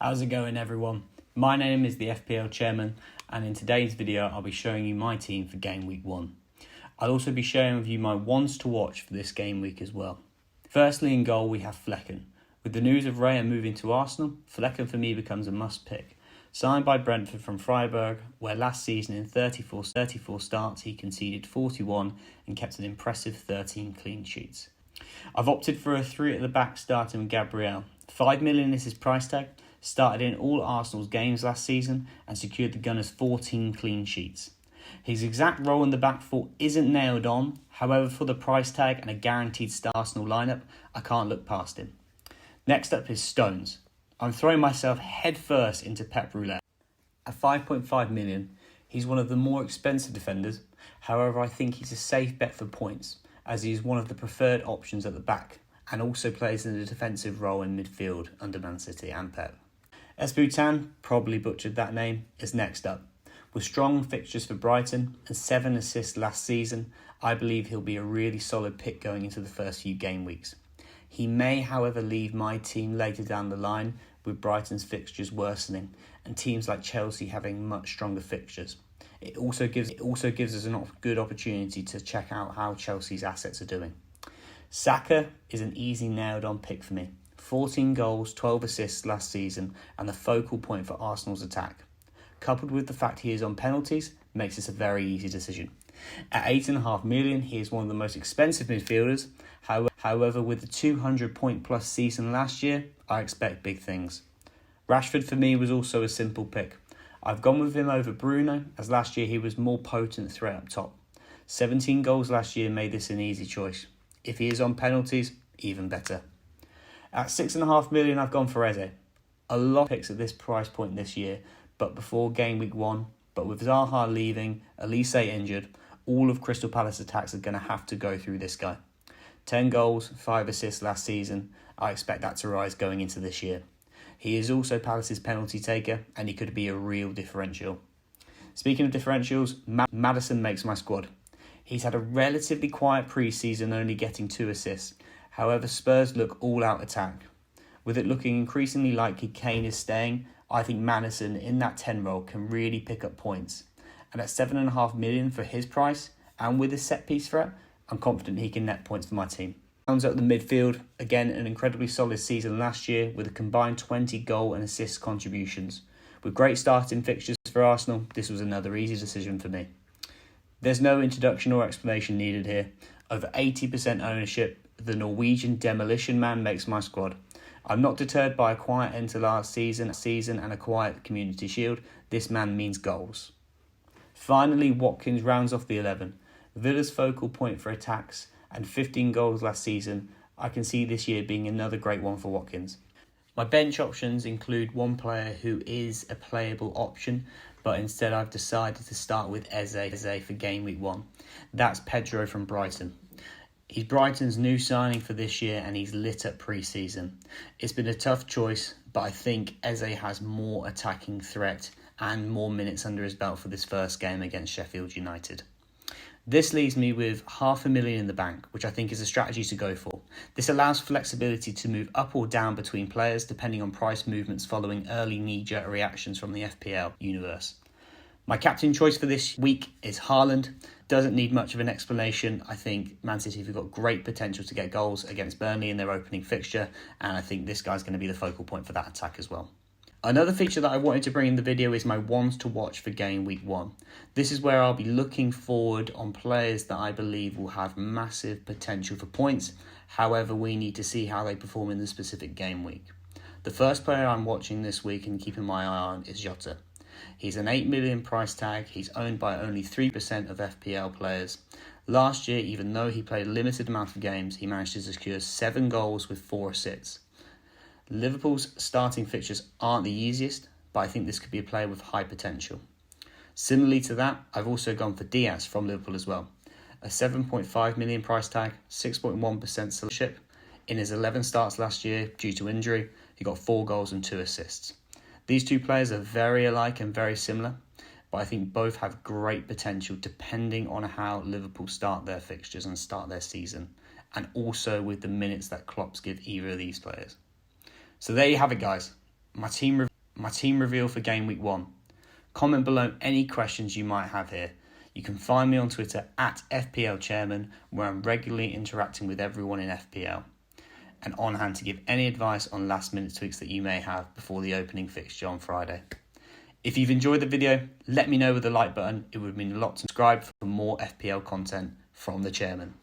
How's it going, everyone? My name is the FPL chairman, and in today's video I'll be showing you my team for game week 1. I'll also be sharing with you my ones to watch for this game week as well. Firstly, in goal we have Flecken. With the news of Raya moving to Arsenal, Flecken for me becomes a must pick. Signed by Brentford from Freiburg, where last season in 34 starts he conceded 41 and kept an impressive 13 clean sheets. I've opted for a 3 at the back starting with Gabriel. 5 million is his price tag, started in all Arsenal's games last season and secured the Gunners 14 clean sheets. His exact role in the back four isn't nailed on, however for the price tag and a guaranteed start Arsenal lineup, I can't look past him. Next up is Stones. I'm throwing myself headfirst into Pep Roulette. At 5.5 million, he's one of the more expensive defenders, however I think he's a safe bet for points, as he is one of the preferred options at the back, and also plays in a defensive role in midfield under Man City and Pep. Esputan, probably butchered that name, is next up. With strong fixtures for Brighton and 7 assists last season, I believe he'll be a really solid pick going into the first few game weeks. He may, however, leave my team later down the line with Brighton's fixtures worsening and teams like Chelsea having much stronger fixtures. It also gives us a good opportunity to check out how Chelsea's assets are doing. Saka is an easy nailed-on pick for me. 14 goals, 12 assists last season and the focal point for Arsenal's attack. Coupled with the fact he is on penalties, makes this a very easy decision. At 8.5 million, he is one of the most expensive midfielders. However, with the 200 point plus season last year, I expect big things. Rashford for me was also a simple pick. I've gone with him over Bruno, as last year he was more potent threat up top. 17 goals last year made this an easy choice. If he is on penalties, even better. At 6.5 million, I've gone for Eze. A lot of picks at this price point this year, but before game week 1. But with Zaha leaving, Elise injured, all of Crystal Palace attacks are going to have to go through this guy. 10 goals, 5 assists last season. I expect that to rise going into this year. He is also Palace's penalty taker, and he could be a real differential. Speaking of differentials, Maddison makes my squad. He's had a relatively quiet pre-season, only getting 2 assists. However, Spurs look all-out attack. With it looking increasingly likely Kane is staying, I think Maddison in that 10 role can really pick up points. And at 7.5 million for his price, and with his set-piece threat, I'm confident he can net points for my team. Rounds up the midfield, again an incredibly solid season last year with a combined 20 goal and assist contributions. With great starting fixtures for Arsenal, this was another easy decision for me. There's no introduction or explanation needed here. Over 80% ownership, the Norwegian demolition man makes my squad. I'm not deterred by a quiet end to last season and a quiet Community Shield. This man means goals. Finally, Watkins rounds off the 11. Villa's focal point for attacks and 15 goals last season. I can see this year being another great one for Watkins. My bench options include one player who is a playable option, but instead I've decided to start with Eze for game week 1. That's Pedro from Brighton. He's Brighton's new signing for this year and he's lit up pre-season. It's been a tough choice, but I think Eze has more attacking threat and more minutes under his belt for this first game against Sheffield United. This leaves me with $500,000 in the bank, which I think is a strategy to go for. This allows flexibility to move up or down between players depending on price movements following early knee-jerk reactions from the FPL universe. My captain choice for this week is Haaland. Doesn't need much of an explanation. I think Man City have got great potential to get goals against Burnley in their opening fixture, and I think this guy's going to be the focal point for that attack as well. Another feature that I wanted to bring in the video is my ones to watch for game week 1. This is where I'll be looking forward on players that I believe will have massive potential for points. However, we need to see how they perform in the specific game week. The first player I'm watching this week and keeping my eye on is Jota. He's an 8 million price tag. He's owned by only 3% of FPL players. Last year, even though he played a limited amount of games, he managed to secure 7 goals with 4 assists. Liverpool's starting fixtures aren't the easiest, but I think this could be a player with high potential. Similarly to that, I've also gone for Diaz from Liverpool as well. A 7.5 million price tag, 6.1% selection. In his 11 starts last year, due to injury, he got 4 goals and 2 assists. These two players are very alike and very similar, but I think both have great potential depending on how Liverpool start their fixtures and start their season, and also with the minutes that Klopp's give either of these players. So there you have it, guys. my team reveal for game week 1. Comment below any questions you might have here. You can find me on Twitter at FPL Chairman, where I'm regularly interacting with everyone in FPL, and on hand to give any advice on last minute tweaks that you may have before the opening fixture on Friday. If you've enjoyed the video, let me know with the like button. It would mean a lot to subscribe for more FPL content from the Chairman.